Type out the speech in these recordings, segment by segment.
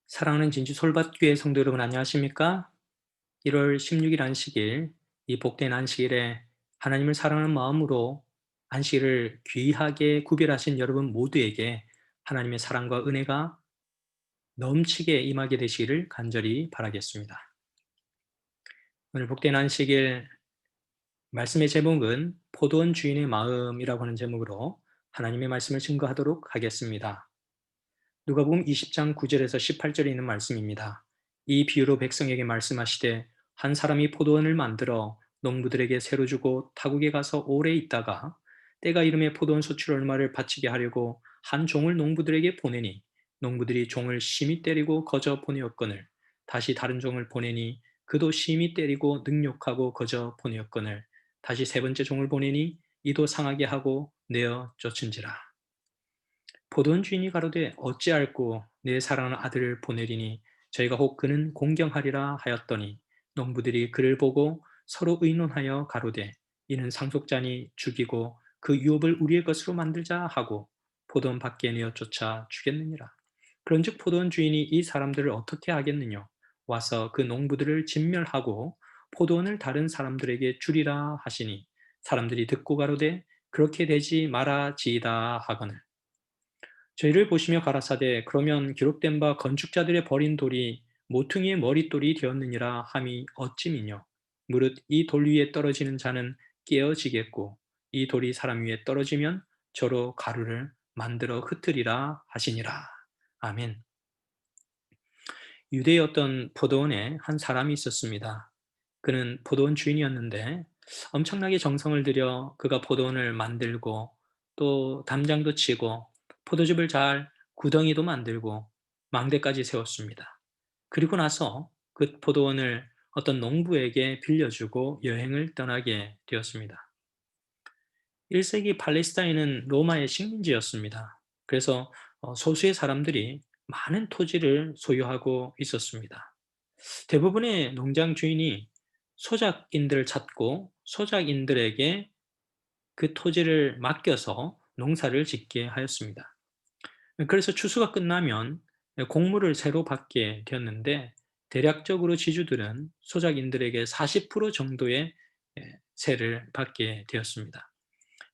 사랑하는 진주 솔밭교회 성도 여러분 안녕하십니까? 1월 16일 안식일, 이 복된 안식일에 하나님을 사랑하는 마음으로 안식일을 귀하게 구별하신 여러분 모두에게 하나님의 사랑과 은혜가 넘치게 임하게 되시기를 간절히 바라겠습니다. 오늘 복된 안식일 말씀의 제목은 포도원 주인의 마음이라고 하는 제목으로 하나님의 말씀을 증거하도록 하겠습니다. 누가복음 20장 9절에서 18절에 있는 말씀입니다. 이 비유로 백성에게 말씀하시되 한 사람이 포도원을 만들어 농부들에게 새로 주고 타국에 가서 오래 있다가 때가 이름에 포도원 소출 얼마를 바치게 하려고 한 종을 농부들에게 보내니 농부들이 종을 심히 때리고 거저 보내었거늘 다시 다른 종을 보내니 그도 심히 때리고 능욕하고 거저 보내었거늘 다시 세 번째 종을 보내니 이도 상하게 하고 내어 쫓은지라. 포도원 주인이 가로되 어찌할꼬 내 사랑하는 아들을 보내리니 저희가 혹 그는 공경하리라 하였더니 농부들이 그를 보고 서로 의논하여 가로되 이는 상속자니 죽이고 그 유업을 우리의 것으로 만들자 하고 포도원 밖에 내어 쫓아 죽였느니라. 그런즉 포도원 주인이 이 사람들을 어떻게 하겠느냐 와서 그 농부들을 진멸하고 포도원을 다른 사람들에게 주리라 하시니 사람들이 듣고 가로되 그렇게 되지 말아지이다 하거늘 저희를 보시며 가라사대 그러면 기록된 바 건축자들의 버린 돌이 모퉁이의 머릿돌이 되었느니라 함이 어찌미뇨. 무릇 이 돌 위에 떨어지는 자는 깨어지겠고 이 돌이 사람 위에 떨어지면 저로 가루를 만들어 흩으리라 하시니라. 아멘. 유대의 어떤 포도원에 한 사람이 있었습니다. 그는 포도원 주인이었는데 엄청나게 정성을 들여 그가 포도원을 만들고 또 담장도 치고 포도즙을 잘 구덩이도 만들고 망대까지 세웠습니다. 그리고 나서 그 포도원을 어떤 농부에게 빌려주고 여행을 떠나게 되었습니다. 1세기 팔레스타인은 로마의 식민지였습니다. 그래서 소수의 사람들이 많은 토지를 소유하고 있었습니다. 대부분의 농장 주인이 소작인들을 찾고 소작인들에게 그 토지를 맡겨서 농사를 짓게 하였습니다. 그래서 추수가 끝나면 곡물을 새로 받게 되었는데 대략적으로 지주들은 소작인들에게 40% 정도의 세를 받게 되었습니다.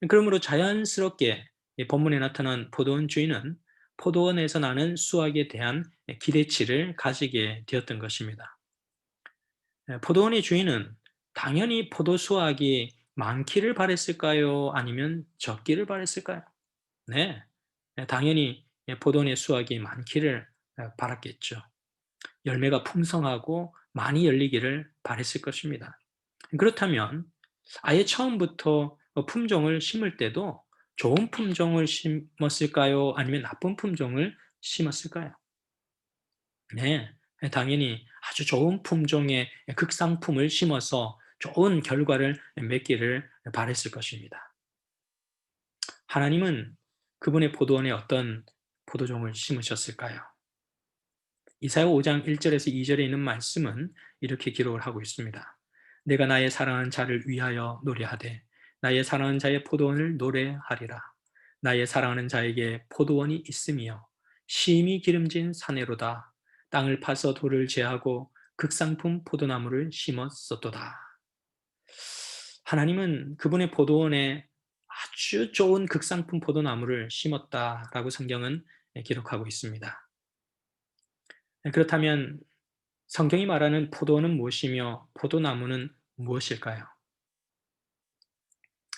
그러므로 자연스럽게 이 본문에 나타난 포도원 주인은 포도원에서 나는 수확에 대한 기대치를 가지게 되었던 것입니다. 포도원의 주인은 당연히 포도 수확이 많기를 바랬을까요? 아니면 적기를 바랬을까요? 네, 당연히 포도원의 수확이 많기를 바랐겠죠. 열매가 풍성하고 많이 열리기를 바랬을 것입니다. 그렇다면 아예 처음부터 품종을 심을 때도 좋은 품종을 심었을까요? 아니면 나쁜 품종을 심었을까요? 네, 당연히 아주 좋은 품종의 극상품을 심어서 좋은 결과를 맺기를 바랬을 것입니다. 하나님은 그분의 포도원에 어떤 포도종을 심으셨을까요? 이사야 5장 1절에서 2절에 있는 말씀은 이렇게 기록을 하고 있습니다. 내가 나의 사랑하는 자를 위하여 노래하되 나의 사랑하는 자의 포도원을 노래하리라. 나의 사랑하는 자에게 포도원이 있으며 심히 기름진 사내로다. 땅을 파서 돌을 제하고 극상품 포도나무를 심었었도다. 하나님은 그분의 포도원에 아주 좋은 극상품 포도나무를 심었다라고 성경은 기록하고 있습니다. 그렇다면 성경이 말하는 포도원은 무엇이며 포도나무는 무엇일까요?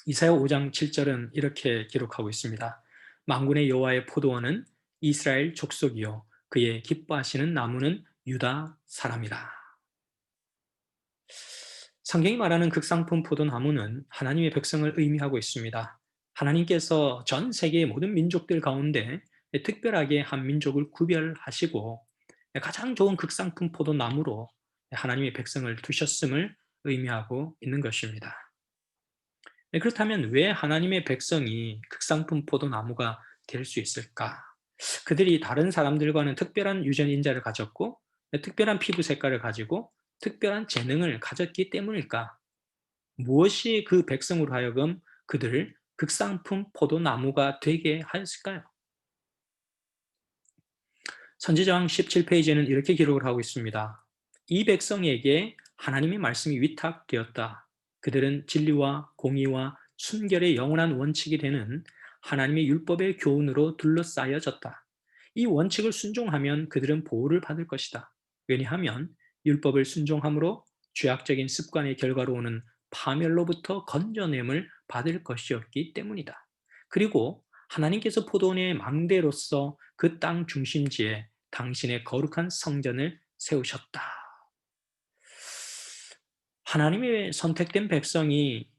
이사야 5장 7절은 이렇게 기록하고 있습니다. 만군의 여호와의 포도원은 이스라엘 족속이요 그의 기뻐하시는 나무는 유다 사람이라. 성경이 말하는 극상품 포도나무는 하나님의 백성을 의미하고 있습니다. 하나님께서 전 세계의 모든 민족들 가운데 특별하게 한 민족을 구별하시고 가장 좋은 극상품 포도나무로 하나님의 백성을 두셨음을 의미하고 있는 것입니다. 그렇다면 왜 하나님의 백성이 극상품 포도나무가 될 수 있을까? 그들이 다른 사람들과는 특별한 유전 인자를 가졌고 특별한 피부 색깔을 가지고 특별한 재능을 가졌기 때문일까? 무엇이 그 백성으로 하여금 그들을 극상품 포도나무가 되게 하였을까요? 선지자왕 17페이지에는 이렇게 기록을 하고 있습니다. 이 백성에게 하나님의 말씀이 위탁되었다. 그들은 진리와 공의와 순결의 영원한 원칙이 되는 하나님의 율법의 교훈으로 둘러싸여졌다. 이 원칙을 순종하면 그들은 보호를 받을 것이다. 왜냐하면 율법을 순종함으로 죄악적인 습관의 결과로 오는 파멸로부터 건져냄을 받을 것이었기 때문이다. 그리고 하나님께서 포도원의 망대로서 그 땅 중심지에 당신의 거룩한 성전을 세우셨다. 하나님의 선택된 백성이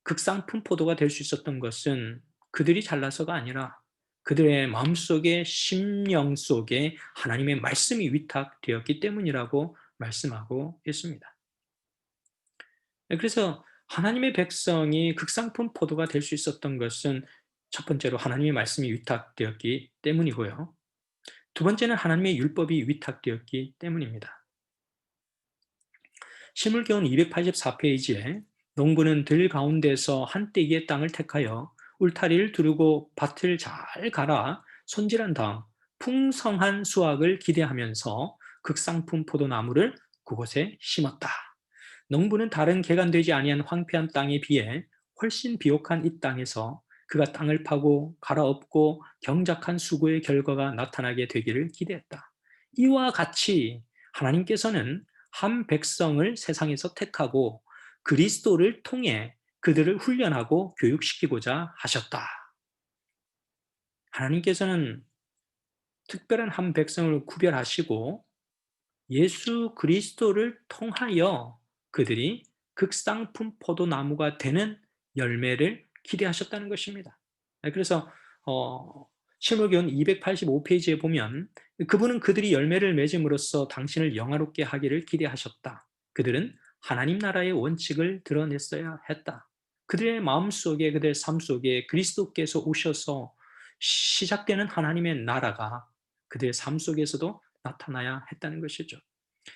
극상품 포도가 될 수 있었던 것은 그들이 잘나서가 아니라 그들의 마음속에 심령 속에 하나님의 말씀이 위탁되었기 때문이라고 말씀하고 있습니다. 그래서 하나님의 백성이 극상품 포도가 될 수 있었던 것은 첫 번째로 하나님의 말씀이 위탁되었기 때문이고요. 두 번째는 하나님의 율법이 위탁되었기 때문입니다. 시물교훈 284페이지에 농부는 들 가운데서 한 떼기의 땅을 택하여 울타리를 두르고 밭을 잘 갈아 손질한 다음 풍성한 수확을 기대하면서 극상품 포도나무를 그곳에 심었다. 농부는 다른 개간되지 아니한 황폐한 땅에 비해 훨씬 비옥한 이 땅에서 그가 땅을 파고 갈아엎고 경작한 수고의 결과가 나타나게 되기를 기대했다. 이와 같이 하나님께서는 한 백성을 세상에서 택하고 그리스도를 통해 그들을 훈련하고 교육시키고자 하셨다. 하나님께서는 특별한 한 백성을 구별하시고 예수 그리스도를 통하여 그들이 극상품 포도나무가 되는 열매를 기대하셨다는 것입니다. 그래서 실무기원 285페이지에 보면 그분은 그들이 열매를 맺음으로써 당신을 영화롭게 하기를 기대하셨다. 그들은 하나님 나라의 원칙을 드러냈어야 했다. 그들의 마음속에 그들의 삶 속에 그리스도께서 오셔서 시작되는 하나님의 나라가 그들의 삶 속에서도 나타나야 했다는 것이죠.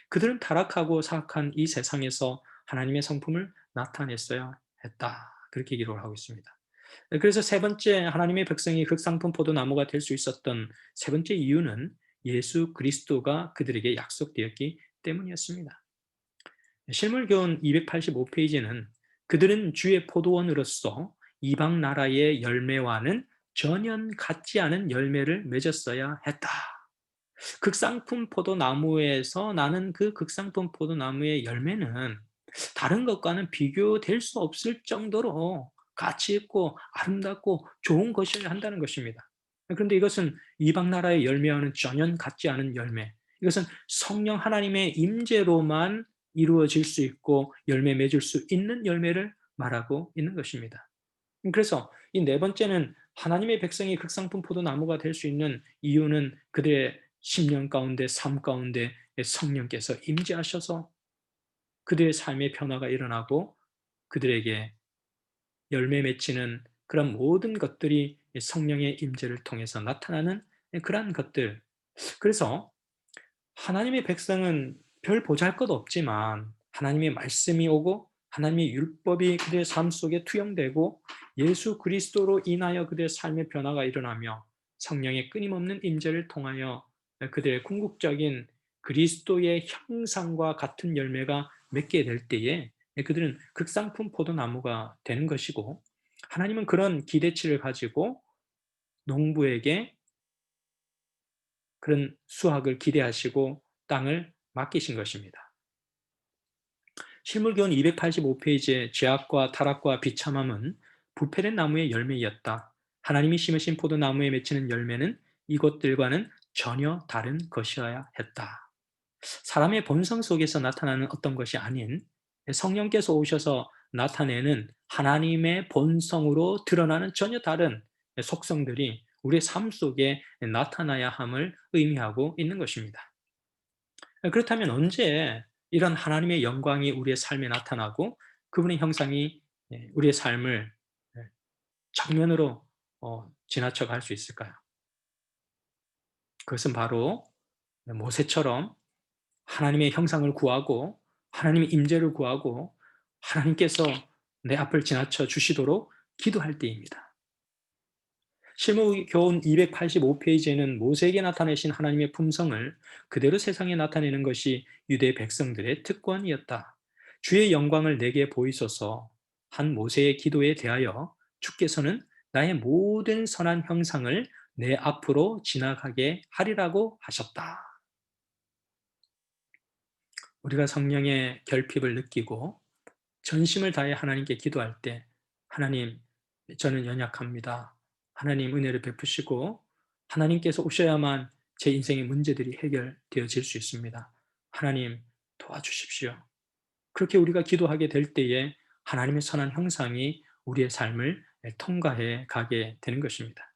그들은 타락하고 사악한 이 세상에서 하나님의 성품을 나타냈어야 했다. 그렇게 기록을 하고 있습니다. 그래서 세 번째 하나님의 백성이 극상품 포도나무가 될 수 있었던 세 번째 이유는 예수 그리스도가 그들에게 약속되었기 때문이었습니다. 실물교훈 285페이지는 그들은 주의 포도원으로서 이방 나라의 열매와는 전혀 같지 않은 열매를 맺었어야 했다. 극상품 포도나무에서 나는 그 극상품 포도나무의 열매는 다른 것과는 비교될 수 없을 정도로 가치 있고 아름답고 좋은 것이어야 한다는 것입니다. 그런데 이것은 이방 나라의 열매와는 전혀 같지 않은 열매. 이것은 성령 하나님의 임재로만 이루어질 수 있고 열매 맺을 수 있는 열매를 말하고 있는 것입니다. 그래서 이 네 번째는 하나님의 백성이 극상품 포도나무가 될 수 있는 이유는 그들의 심령 가운데 삶 가운데 성령께서 임재하셔서 그들의 삶의 변화가 일어나고 그들에게 열매 맺히는 그런 모든 것들이 성령의 임재를 통해서 나타나는 그러한 것들. 그래서 하나님의 백성은 별 보잘것 없지만 하나님의 말씀이 오고 하나님의 율법이 그들의 삶 속에 투영되고 예수 그리스도로 인하여 그들의 삶의 변화가 일어나며 성령의 끊임없는 임재를 통하여 그들의 궁극적인 그리스도의 형상과 같은 열매가 맺게 될 때에 그들은 극상품 포도나무가 되는 것이고, 하나님은 그런 기대치를 가지고 농부에게 그런 수확을 기대하시고 땅을 맡기신 것입니다. 실물교훈 285페이지의 죄악과 타락과 비참함은 부패된 나무의 열매였다. 하나님이 심으신 포도나무에 맺히는 열매는 이것들과는 전혀 다른 것이어야 했다. 사람의 본성 속에서 나타나는 어떤 것이 아닌 성령께서 오셔서 나타내는 하나님의 본성으로 드러나는 전혀 다른 속성들이 우리의 삶 속에 나타나야 함을 의미하고 있는 것입니다. 그렇다면 언제 이런 하나님의 영광이 우리의 삶에 나타나고 그분의 형상이 우리의 삶을 정면으로 지나쳐 갈 수 있을까요? 그것은 바로 모세처럼 하나님의 형상을 구하고 하나님의 임재를 구하고 하나님께서 내 앞을 지나쳐 주시도록 기도할 때입니다. 실무교훈 285페이지에는 모세에게 나타내신 하나님의 품성을 그대로 세상에 나타내는 것이 유대 백성들의 특권이었다. 주의 영광을 내게 보이소서 한 모세의 기도에 대하여 주께서는 나의 모든 선한 형상을 내 앞으로 지나가게 하리라고 하셨다. 우리가 성령의 결핍을 느끼고 전심을 다해 하나님께 기도할 때 하나님, 저는 연약합니다. 하나님 은혜를 베푸시고 하나님께서 오셔야만 제 인생의 문제들이 해결되어질 수 있습니다. 하나님 도와주십시오. 그렇게 우리가 기도하게 될 때에 하나님의 선한 형상이 우리의 삶을 통과해 가게 되는 것입니다.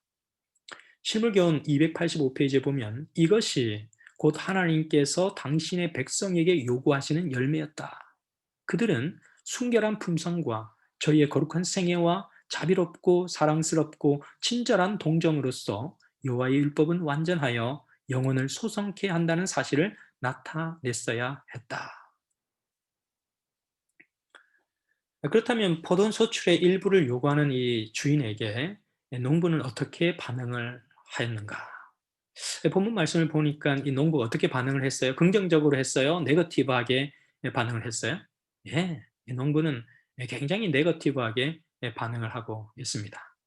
실물교훈 285페이지에 보면 이것이 곧 하나님께서 당신의 백성에게 요구하시는 열매였다. 그들은 순결한 품성과 저희의 거룩한 생애와 자비롭고 사랑스럽고 친절한 동정으로서 여호와의 율법은 완전하여 영혼을 소성케 한다는 사실을 나타냈어야 했다. 그렇다면 포도 소출의 일부를 요구하는 이 주인에게 농부는 어떻게 반응을 하였는가? 본문 말씀을 보니까 이 농부가 어떻게 반응을 했어요? 긍정적으로 했어요? 네거티브하게 반응을 했어요? 예, 이 농부는 굉장히 네거티브하게 반응을 하고 있습니다.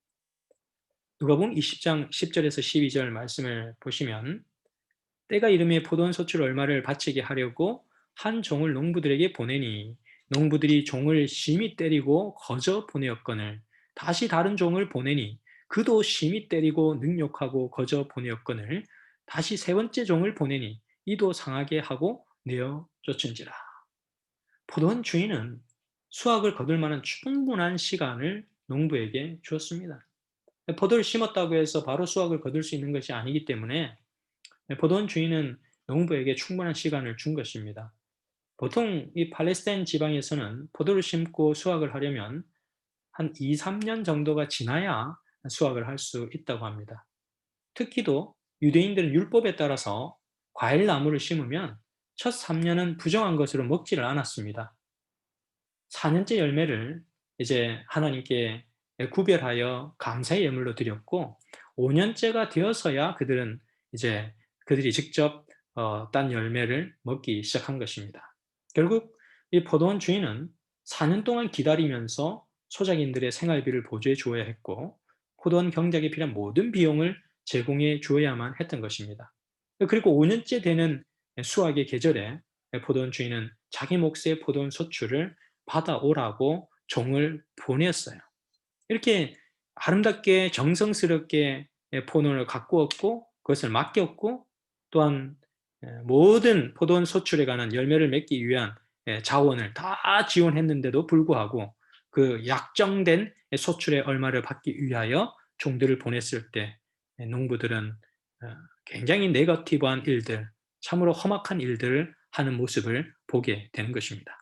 누가복음 20장 10절에서 12절 말씀을 보시면 때가 이르매 포도원 소출 얼마를 바치게 하려고 한 종을 농부들에게 보내니 농부들이 종을 심히 때리고 거저 보내었거늘 다시 다른 종을 보내니 그도 심히 때리고 능욕하고 거저 보내었거늘 다시 세 번째 종을 보내니 이도 상하게 하고 내어 쫓은지라. 포도원 주인은 수확을 거둘 만한 충분한 시간을 농부에게 주었습니다. 포도를 심었다고 해서 바로 수확을 거둘 수 있는 것이 아니기 때문에 포도원 주인은 농부에게 충분한 시간을 준 것입니다. 보통 이 팔레스타인 지방에서는 포도를 심고 수확을 하려면 한 2, 3년 정도가 지나야 수확을 할 수 있다고 합니다. 특히도 유대인들은 율법에 따라서 과일 나무를 심으면 첫 3년은 부정한 것으로 먹지를 않았습니다. 4년째 열매를 이제 하나님께 구별하여 감사의 예물로 드렸고 5년째가 되어서야 그들이 직접 딴 열매를 먹기 시작한 것입니다. 결국 이 포도원 주인은 4년 동안 기다리면서 소작인들의 생활비를 보조해 주어야 했고 포도원 경작에 필요한 모든 비용을 제공해 주어야만 했던 것입니다. 그리고 5년째 되는 수확의 계절에 포도원 주인은 자기 몫의 포도원 소출을 받아오라고 종을 보냈어요. 이렇게 아름답게 정성스럽게 포도원을 가꾸었고 그것을 맡겼고 또한 모든 포도원 소출에 관한 열매를 맺기 위한 자원을 다 지원했는데도 불구하고 그 약정된 소출의 얼마를 받기 위하여 종들을 보냈을 때 농부들은 굉장히 네거티브한 일들, 참으로 험악한 일들을 하는 모습을 보게 되는 것입니다.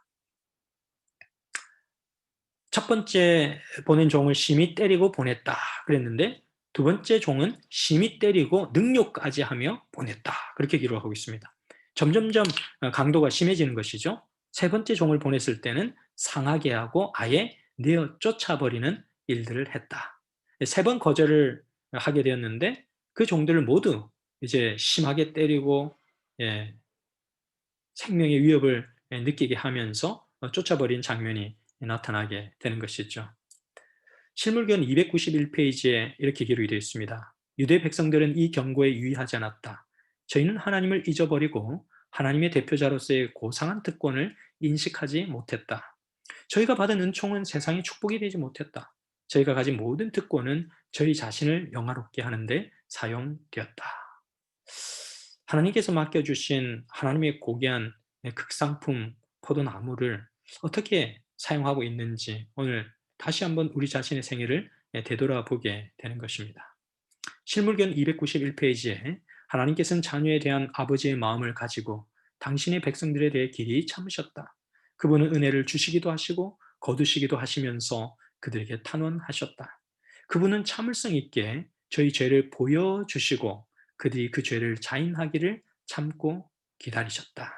첫 번째 보낸 종을 심히 때리고 보냈다 그랬는데 두 번째 종은 심히 때리고 능욕까지 하며 보냈다 그렇게 기록하고 있습니다. 점점점 강도가 심해지는 것이죠. 세 번째 종을 보냈을 때는 상하게 하고 아예 내어 쫓아버리는 일들을 했다. 세 번 거절을 하게 되었는데 그 종들을 모두 이제 심하게 때리고 생명의 위협을 느끼게 하면서 쫓아버린 장면이 나타나게 되는 것이죠. 실물교훈 291페이지에 이렇게 기록이 되어 있습니다. 유대 백성들은 이 경고에 유의하지 않았다. 저희는 하나님을 잊어버리고 하나님의 대표자로서의 고상한 특권을 인식하지 못했다. 저희가 받은 은총은 세상의 축복이 되지 못했다. 저희가 가진 모든 특권은 저희 자신을 영화롭게 하는데 사용되었다. 하나님께서 맡겨주신 하나님의 고귀한 극상품 포도나무를 어떻게 사용하고 있는지 오늘 다시 한번 우리 자신의 생애를 되돌아보게 되는 것입니다. 실물견 291페이지에 하나님께서는 자녀에 대한 아버지의 마음을 가지고 당신의 백성들에 대해 길이 참으셨다. 그분은 은혜를 주시기도 하시고 거두시기도 하시면서 그들에게 탄원하셨다. 그분은 참을성 있게 저희 죄를 보여주시고 그들이 그 죄를 자인하기를 참고 기다리셨다.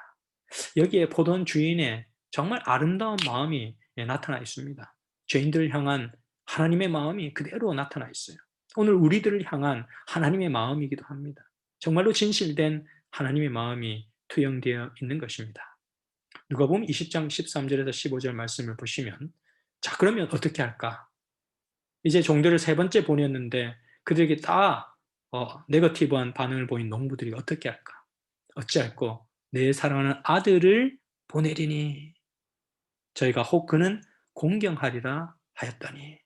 여기에 포도원 주인의 정말 아름다운 마음이 나타나 있습니다. 죄인들을 향한 하나님의 마음이 그대로 나타나 있어요. 오늘 우리들을 향한 하나님의 마음이기도 합니다. 정말로 진실된 하나님의 마음이 투영되어 있는 것입니다. 누가복음 20장 13절에서 15절 말씀을 보시면, 자 그러면 어떻게 할까? 이제 종들을 세 번째 보냈는데 그들에게 다 네거티브한 반응을 보인 농부들이 어떻게 할까? 어찌할꼬 내 사랑하는 아들을 보내리니 저희가 혹 그는 공경하리라 하였더니,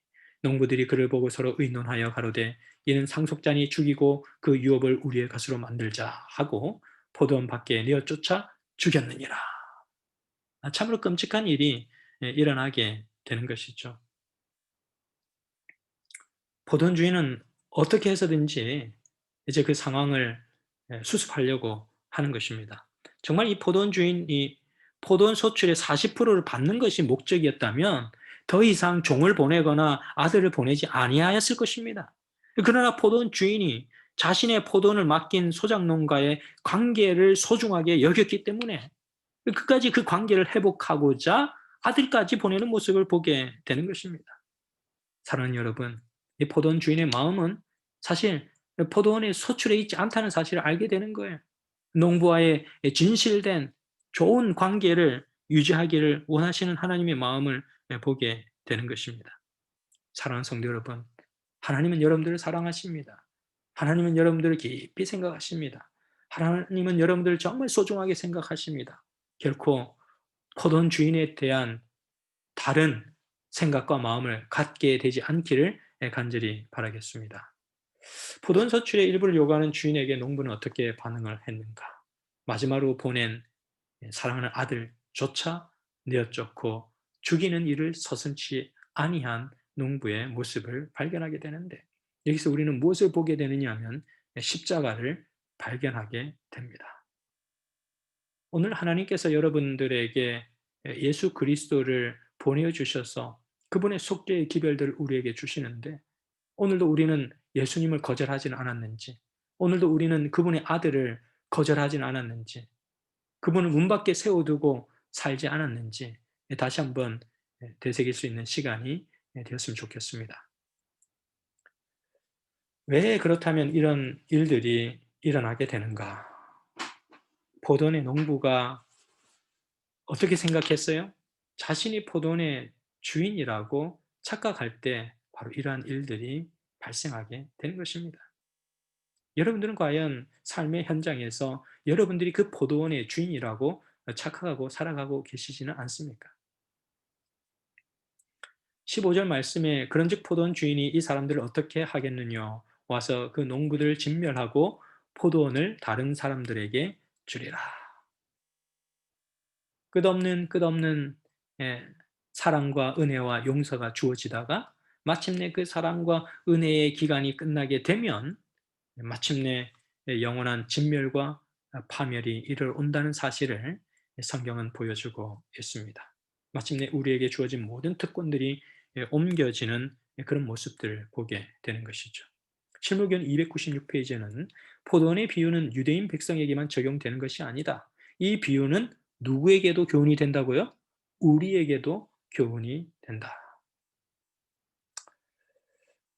농부들이 그를 보고 서로 의논하여 가로되 이는 상속자니 죽이고 그 유업을 우리의 것으로 만들자 하고 포도원 밖에 내어 쫓아 죽였느니라. 참으로 끔찍한 일이 일어나게 되는 것이죠. 포도원 주인은 어떻게 해서든지 이제 그 상황을 수습하려고 하는 것입니다. 정말 이 포도원 주인이 포도원 소출의 40%를 받는 것이 목적이었다면 더 이상 종을 보내거나 아들을 보내지 아니하였을 것입니다. 그러나 포도원 주인이 자신의 포도원을 맡긴 소작농가의 관계를 소중하게 여겼기 때문에 끝까지 그 관계를 회복하고자 아들까지 보내는 모습을 보게 되는 것입니다. 사랑하는 여러분, 이 포도원 주인의 마음은 사실 포도원의 소출에 있지 않다는 사실을 알게 되는 거예요. 농부와의 진실된 좋은 관계를 유지하기를 원하시는 하나님의 마음을 보게 되는 것입니다. 사랑하는 성도 여러분, 하나님은 여러분들을 사랑하십니다. 하나님은 여러분들을 깊이 생각하십니다. 하나님은 여러분들을 정말 소중하게 생각하십니다. 결코 포도원 주인에 대한 다른 생각과 마음을 갖게 되지 않기를 간절히 바라겠습니다. 포도원 소출의 일부를 요구하는 주인에게 농부는 어떻게 반응을 했는가? 마지막으로 보낸 사랑하는 아들조차 내어쫓고 죽이는 일을 서슴지 아니한 농부의 모습을 발견하게 되는데, 여기서 우리는 무엇을 보게 되느냐 하면 십자가를 발견하게 됩니다. 오늘 하나님께서 여러분들에게 예수 그리스도를 보내주셔서 그분의 속죄의 기별들을 우리에게 주시는데, 오늘도 우리는 예수님을 거절하지는 않았는지, 오늘도 우리는 그분의 아들을 거절하지는 않았는지, 그분을 문 밖에 세워두고 살지 않았는지 다시 한번 되새길 수 있는 시간이 되었으면 좋겠습니다. 왜 그렇다면 이런 일들이 일어나게 되는가? 포도원의 농부가 어떻게 생각했어요? 자신이 포도원의 주인이라고 착각할 때 바로 이러한 일들이 발생하게 되는 것입니다. 여러분들은 과연 삶의 현장에서 여러분들이 그 포도원의 주인이라고 착각하고 살아가고 계시지는 않습니까? 15절 말씀에 그런즉 포도원 주인이 이 사람들을 어떻게 하겠느냐, 와서 그 농부들을 진멸하고 포도원을 다른 사람들에게 주리라. 끝없는 사랑과 은혜와 용서가 주어지다가 마침내 그 사랑과 은혜의 기간이 끝나게 되면 마침내 영원한 진멸과 파멸이 이르러온다는 사실을 성경은 보여주고 있습니다. 마침내 우리에게 주어진 모든 특권들이 옮겨지는 그런 모습들을 보게 되는 것이죠. 실무견 296페이지에는 포도원의 비유는 유대인 백성에게만 적용되는 것이 아니다. 이 비유는 누구에게도 교훈이 된다고요? 우리에게도 교훈이 된다.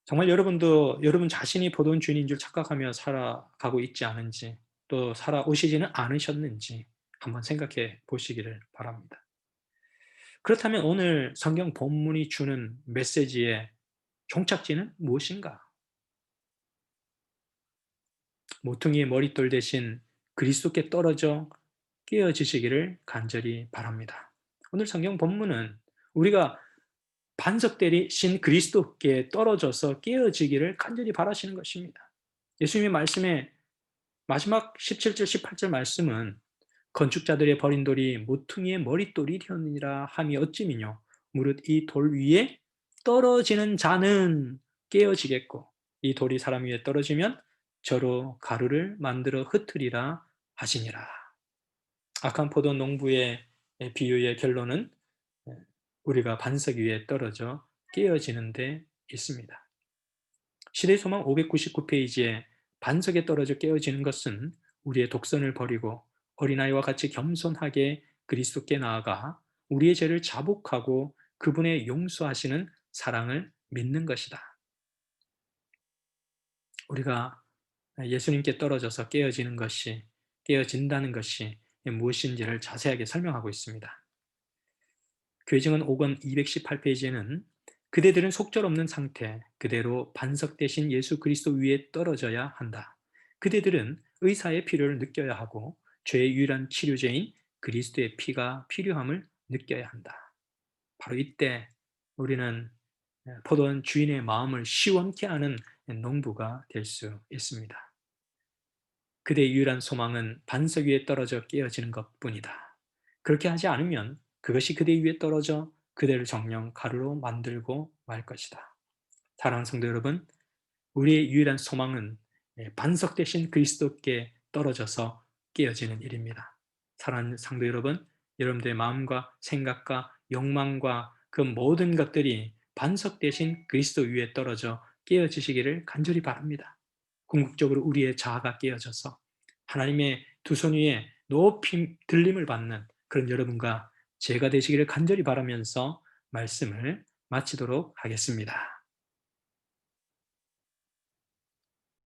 정말 여러분도 여러분 자신이 포도원 주인인 줄 착각하며 살아가고 있지 않은지, 또 살아오시지는 않으셨는지 한번 생각해 보시기를 바랍니다. 그렇다면 오늘 성경 본문이 주는 메시지의 종착지는 무엇인가? 모퉁이의 머릿돌 대신 그리스도께 떨어져 깨어지시기를 간절히 바랍니다. 오늘 성경 본문은 우리가 반석 대신 그리스도께 떨어져서 깨어지기를 간절히 바라시는 것입니다. 예수님의 말씀에 마지막 17절 18절 말씀은 건축자들의 버린 돌이 모퉁이의 머릿돌이 되었느니라 함이 어찌미뇨, 무릇 이 돌 위에 떨어지는 자는 깨어지겠고 이 돌이 사람 위에 떨어지면 저로 가루를 만들어 흩으리라 하시니라. 악한 포도 농부의 비유의 결론은 우리가 반석 위에 떨어져 깨어지는 데 있습니다. 시대소망 599페이지에 반석에 떨어져 깨어지는 것은 우리의 독선을 버리고 어린아이와 같이 겸손하게 그리스도께 나아가 우리의 죄를 자복하고 그분의 용서하시는 사랑을 믿는 것이다. 우리가 예수님께 떨어져서 깨어진다는 것이 무엇인지를 자세하게 설명하고 있습니다. 교회증언 5권 218페이지에는 그대들은 속절없는 상태, 그대로 반석 대신 예수 그리스도 위에 떨어져야 한다. 그대들은 의사의 필요를 느껴야 하고 죄의 유일한 치료제인 그리스도의 피가 필요함을 느껴야 한다. 바로 이때 우리는 포도원 주인의 마음을 시원케 하는 농부가 될 수 있습니다. 그대의 유일한 소망은 반석 위에 떨어져 깨어지는 것뿐이다. 그렇게 하지 않으면 그것이 그대 위에 떨어져 그대를 정령 가루로 만들고 말 것이다. 사랑하는 성도 여러분, 우리의 유일한 소망은 반석 대신 그리스도께 떨어져서 깨어지는 일입니다. 사랑하는 성도 여러분, 여러분들의 마음과 생각과 욕망과 그 모든 것들이 반석 대신 그리스도 위에 떨어져 깨어지시기를 간절히 바랍니다. 궁극적으로 우리의 자아가 깨어져서 하나님의 두 손 위에 높이 들림을 받는 그런 여러분과 제가 되시기를 간절히 바라면서 말씀을 마치도록 하겠습니다.